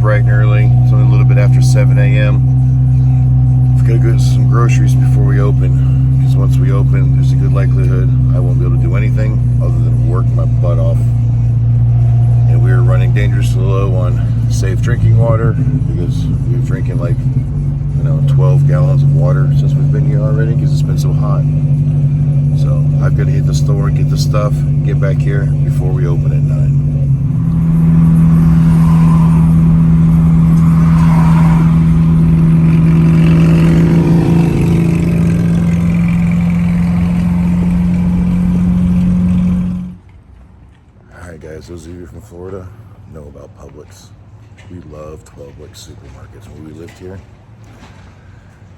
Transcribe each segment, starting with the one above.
bright and early. It's only a little bit after 7 a.m. I've got to go get some groceries before we open, because once we open, there's a good likelihood I won't be able to do anything other than work my butt off. And we are running dangerously low on safe drinking water, because we're drinking like 12 gallons of water since we've been here already, because it's been so hot. So I've got to hit the store and get the stuff, get back here before we open at 9. Alright guys, those of you from Florida know about Publix. We love 12-week supermarkets. When we lived here,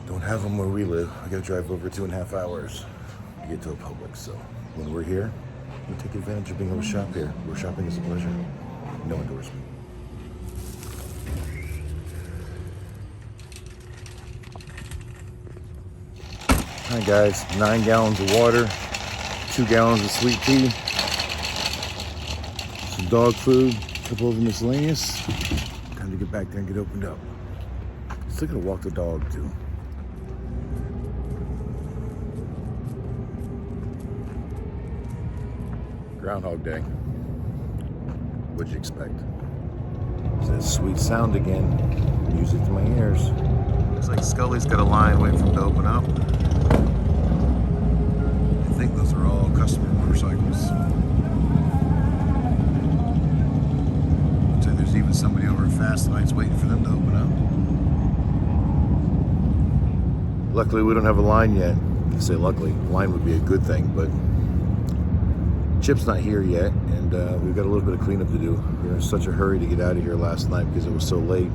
don't have them where we live. I gotta drive over 2.5 hours to get to a Publix. So when we're here, we take advantage of being able to shop here. Where shopping is a pleasure. No endorsement. Alright guys, 9 gallons of water, 2 gallons of sweet tea, some dog food, a couple of miscellaneous. Time to get back there and get opened up. Still gonna walk the dog too. Groundhog Day. What'd you expect? It's that sweet sound again. Music to my ears. Looks like Scully's got a line waiting for him to open up. I think those are all customer motorcycles. Looks like there's even somebody over at Fast Lights waiting for them to open up. Luckily, we don't have a line yet. I say luckily, line would be a good thing, but Chip's not here yet, and we've got a little bit of cleanup to do. We were in such a hurry to get out of here last night because it was so late.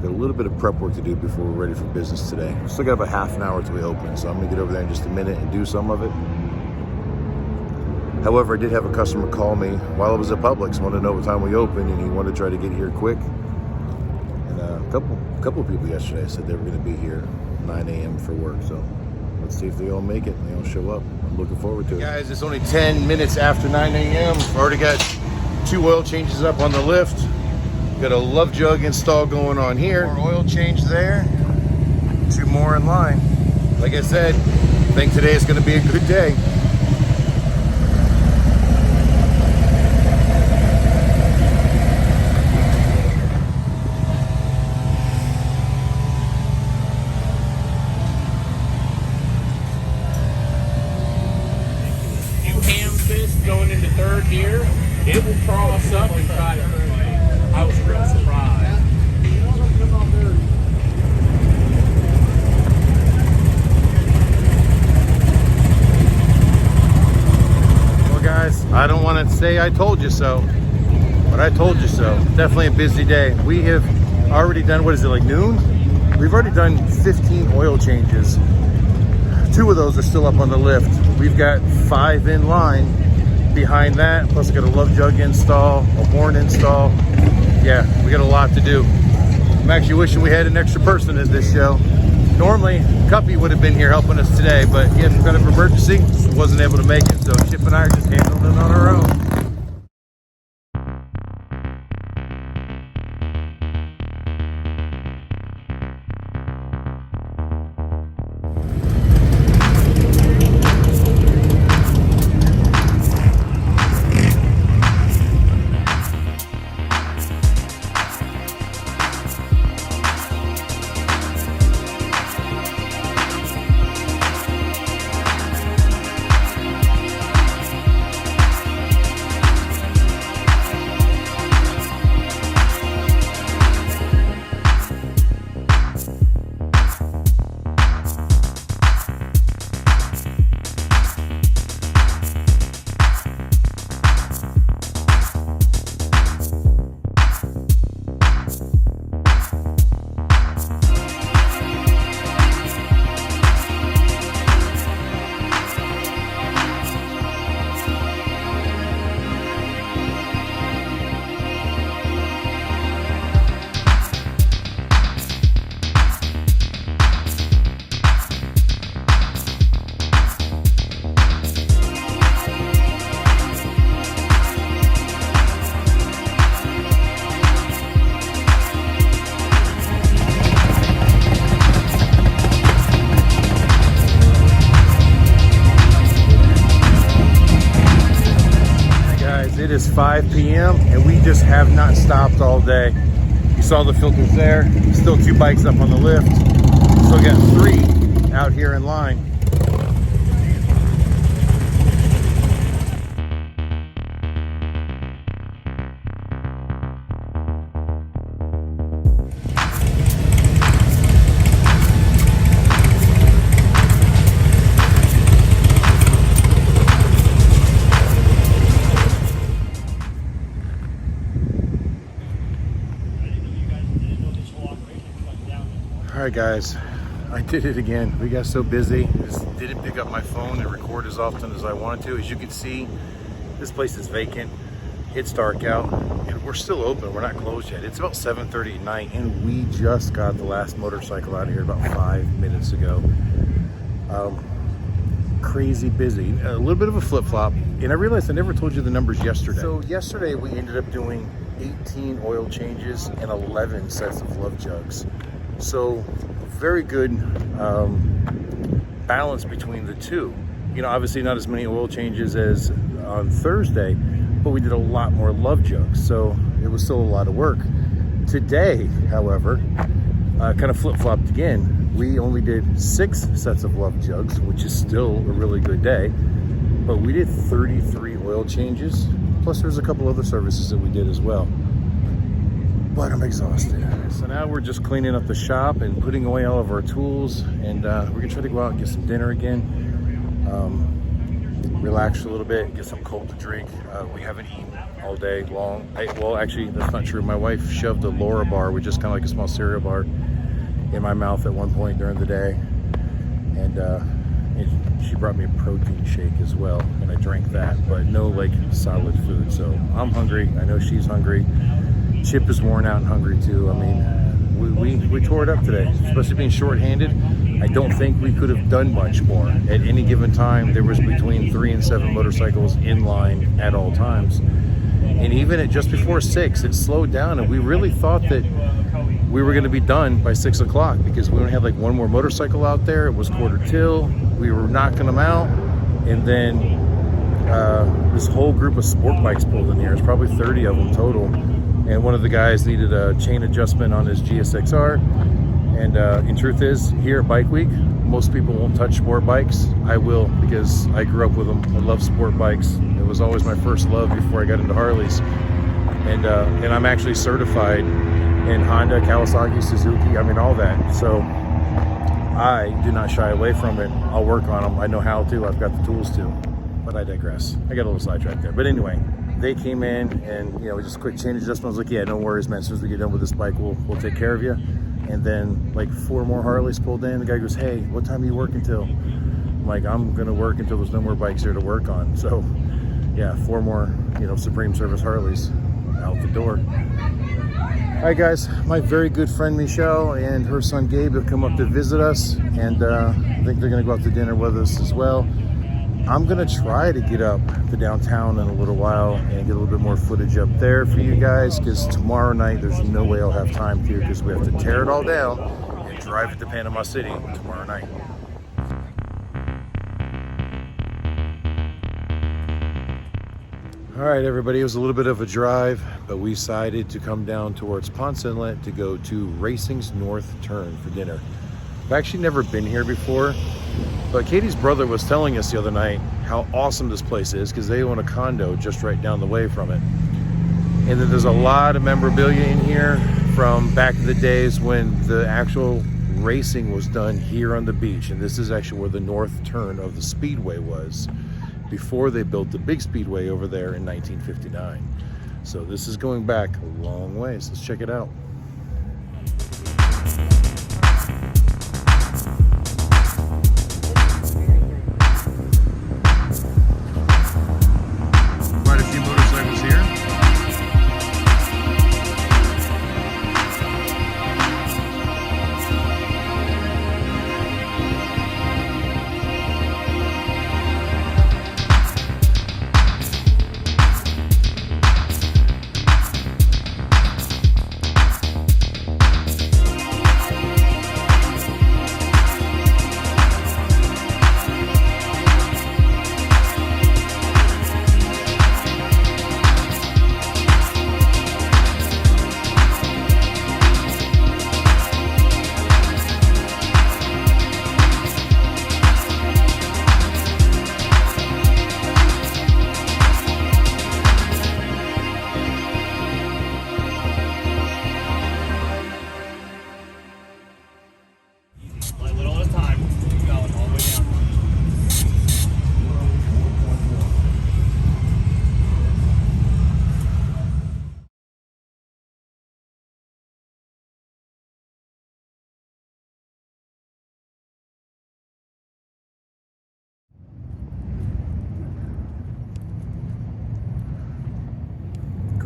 Got a little bit of prep work to do before we're ready for business today. We still got about half an hour till we open, so I'm gonna get over there in just a minute and do some of it. However, I did have a customer call me while I was at Publix, wanted to know what time we opened, and he wanted to try to get here quick. And a couple of people yesterday said they were gonna be here 9 a.m. for work, so let's see if they all make it and they all show up. I'm looking forward to it. Guys, it's only 10 minutes after 9 a.m. I've already got 2 oil changes up on the lift. Got a love jug install going on here. More oil change there. 2 more in line. Like I said, I think today is going to be a good day. Going into 3rd gear, it will cross up and try to. I was real surprised. Well, guys, I don't want to say I told you so, but I told you so. Definitely a busy day. We have already done, what is it, like noon? We've already done 15 oil changes. 2 of those are still up on the lift. We've got 5 in line. Behind that, plus I got a love jug install, a horn install. Yeah, we got a lot to do. I'm actually wishing we had an extra person at this show. Normally, Cuppy would have been here helping us today, but he had some kind of emergency, so wasn't able to make it. So Chip and I are just handling it on our own. 5 p.m. and we just have not stopped all day. You saw the filters there. Still 2 bikes up on the lift. Still got 3 out here in line. All right, guys, I did it again. We got so busy. Just didn't pick up my phone and record as often as I wanted to. As you can see, this place is vacant. It's dark out, and we're still open. We're not closed yet. It's about 7:30 at night, and we just got the last motorcycle out of here about 5 minutes ago. Crazy busy. A little bit of a flip-flop, and I realized I never told you the numbers yesterday. So yesterday we ended up doing 18 oil changes and 11 sets of love jugs. So very good balance between the two. You know, obviously not as many oil changes as on Thursday, but we did a lot more love jugs, so it was still a lot of work. Today, however, kind of flip-flopped again. We only did 6 sets of love jugs, which is still a really good day, but we did 33 oil changes, plus there's a couple other services that we did as well. But I'm exhausted. So now we're just cleaning up the shop and putting away all of our tools, and we're gonna try to go out and get some dinner again. Relax a little bit, get some cold to drink. We haven't eaten all day long. Well, actually, that's not true. My wife shoved a Laura bar, which is kind of like a small cereal bar, in my mouth at one point during the day. And she brought me a protein shake as well, and I drank that, but no like solid food. So I'm hungry, I know she's hungry. Chip is worn out and hungry too. I mean, we tore it up today, especially being short-handed. I don't think we could have done much more. At any given time, there was between 3 and 7 motorcycles in line at all times. And even at just before 6, it slowed down, and we really thought that we were going to be done by 6 o'clock because we only had like one more motorcycle out there. It was quarter till. We were knocking them out, and then this whole group of sport bikes pulled in here. It's probably 30 of them total. And one of the guys needed a chain adjustment on his GSXR. And in truth is, here at Bikeweek, most people won't touch sport bikes. I will, because I grew up with them. I love sport bikes. It was always my first love before I got into Harleys. And I'm actually certified in Honda, Kawasaki, Suzuki, I mean all that. So I do not shy away from it. I'll work on them. I know how to. I've got the tools to. But I digress. I got a little sidetracked there. But anyway, they came in and, you know, just a quick chain adjustment. I was like, yeah, no worries, man. As soon as we get done with this bike, we'll take care of you. And then like 4 more Harleys pulled in. The guy goes, hey, what time are you working till? I'm like, I'm gonna work until there's no more bikes here to work on. So yeah, 4 more, you know, Supreme Service Harleys out the door. All right, guys, my very good friend Michelle and her son Gabe have come up to visit us, and I think they're gonna go out to dinner with us as well. I'm gonna try to get up to downtown in a little while and get a little bit more footage up there for you guys, because tomorrow night there's no way I'll have time to, because we have to tear it all down and drive it to Panama City tomorrow night. All right, everybody, it was a little bit of a drive, but we decided to come down towards Ponce Inlet to go to Racing's North Turn for dinner. I've actually never been here before, but Katie's brother was telling us the other night how awesome this place is because they own a condo just right down the way from it. And then there's a lot of memorabilia in here from back in the days when the actual racing was done here on the beach. And this is actually where the north turn of the Speedway was before they built the big Speedway over there in 1959. So this is going back a long ways. Let's check it out.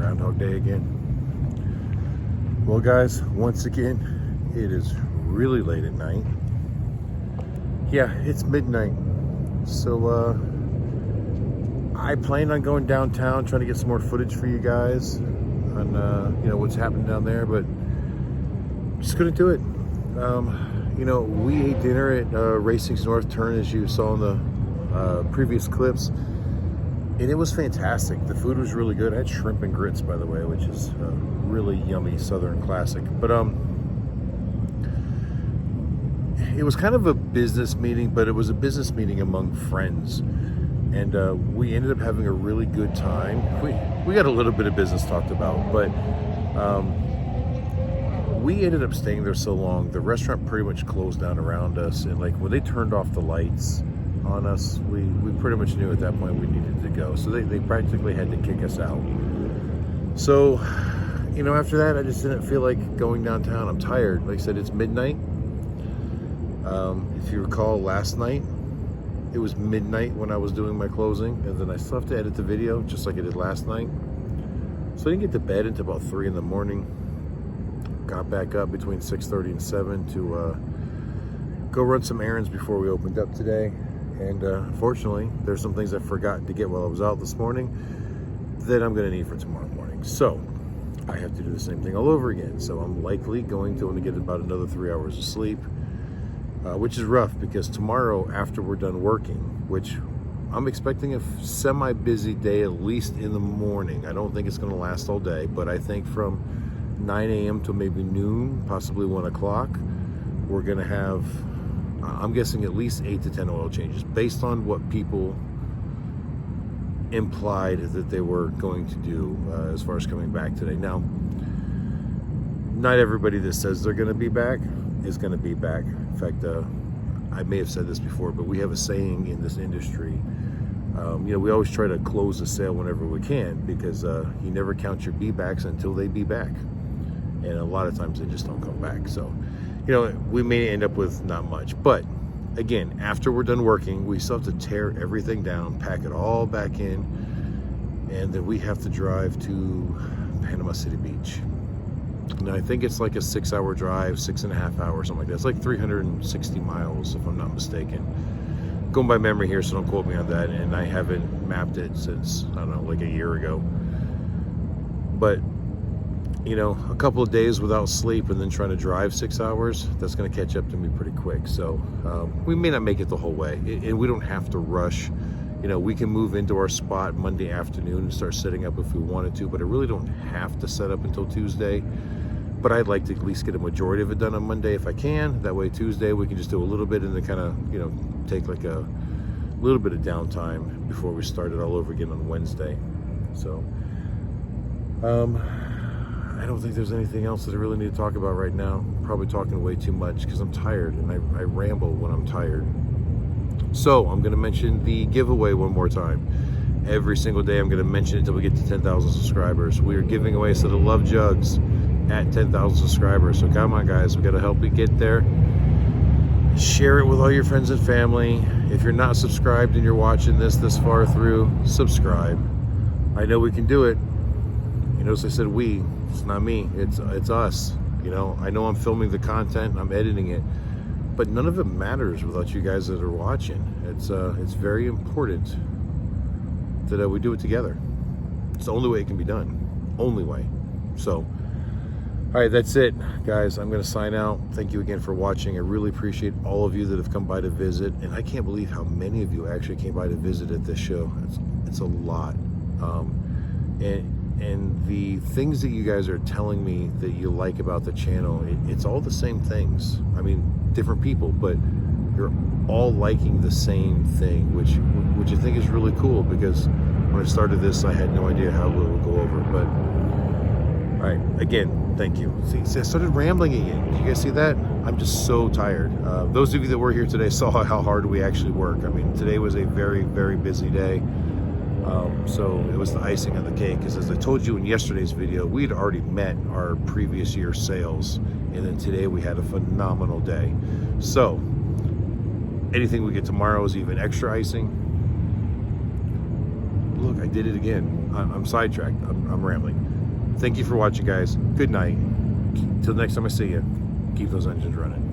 Groundhog Day again. Well, guys, once again, it is really late at night. Yeah, it's midnight. So, I planned on going downtown, trying to get some more footage for you guys on, what's happening down there, but just couldn't do it. We ate dinner at Racing's North Turn, as you saw in the previous clips, and it was fantastic. The food was really good. I had shrimp and grits, by the way, which is a really yummy Southern classic. But it was kind of a business meeting, but it was a business meeting among friends, and we ended up having a really good time. We got a little bit of business talked about, but we ended up staying there so long, the restaurant pretty much closed down around us, and like when they turned off the lights on us, we pretty much knew at that point we needed to go. So they practically had to kick us out. So, after that, I just didn't feel like going downtown. I'm tired. Like I said, it's midnight. If you recall last night, it was midnight when I was doing my closing, and then I still have to edit the video just like I did last night. So I didn't get to bed until about 3 in the morning. Got back up between 6:30 and 7 to go run some errands before we opened up today. And unfortunately, there's some things I forgot to get while I was out this morning that I'm going to need for tomorrow morning. So I have to do the same thing all over again. So I'm likely going to only get about another 3 hours of sleep, which is rough because tomorrow after we're done working, which I'm expecting a semi-busy day, at least in the morning. I don't think it's going to last all day, but I think from 9 a.m. to maybe noon, possibly 1 o'clock, we're going to have, I'm guessing, at least 8 to 10 oil changes based on what people implied that they were going to do as far as coming back today. Now, not everybody that says they're going to be back is going to be back. In fact, I may have said this before, but we have a saying in this industry. We always try to close the sale whenever we can because you never count your be-backs until they be back. And a lot of times they just don't come back. So, we may end up with not much. But again, after we're done working, we still have to tear everything down, pack it all back in, and then we have to drive to Panama City Beach. And I think it's like a 6-hour drive, 6.5 hours, something like that. It's like 360 miles, if I'm not mistaken. Going by memory here, so don't quote me on that. And I haven't mapped it since, I don't know, like a year ago. But a couple of days without sleep and then trying to drive 6 hours, that's going to catch up to me pretty quick. So we may not make it the whole way, and we don't have to rush. We can move into our spot Monday afternoon and start setting up if we wanted to, but I really don't have to set up until Tuesday. But I'd like to at least get a majority of it done on Monday if I can. That way Tuesday we can just do a little bit and then kind of, take like a little bit of downtime before we start it all over again on Wednesday. So, I don't think there's anything else that I really need to talk about right now. I'm probably talking way too much because I'm tired, and I ramble when I'm tired. So I'm going to mention the giveaway one more time. Every single day I'm going to mention it until we get to 10,000 subscribers. We are giving away a set of Love Jugs at 10,000 subscribers. So come on, guys. We got to help you get there. Share it with all your friends and family. If you're not subscribed and you're watching this far through, subscribe. I know we can do it. Notice I said we. It's not me. It's us. I know I'm filming the content and I'm editing it, but none of it matters without you guys that are watching. It's very important that we do it together. It's the only way it can be done. Only way. So, all right, that's it, guys. I'm going to sign out. Thank you again for watching. I really appreciate all of you that have come by to visit, and I can't believe how many of you actually came by to visit at this show. It's a lot. And the things that you guys are telling me that you like about the channel, it's all the same things. I mean, different people, but you're all liking the same thing, which I think is really cool, because when I started this, I had no idea how it would go over. But all right, again, thank you. See, I started rambling again. Did you guys see that? I'm just so tired. Those of you that were here today saw how hard we actually work. I mean, today was a very, very busy day. So it was the icing on the cake, because as I told you in yesterday's video, we had already met our previous year's sales, and then today we had a phenomenal day. So anything we get tomorrow is even extra icing. Look, I did it again. I'm sidetracked. I'm rambling. Thank you for watching, guys. Good night. Till next time I see you, keep those engines running.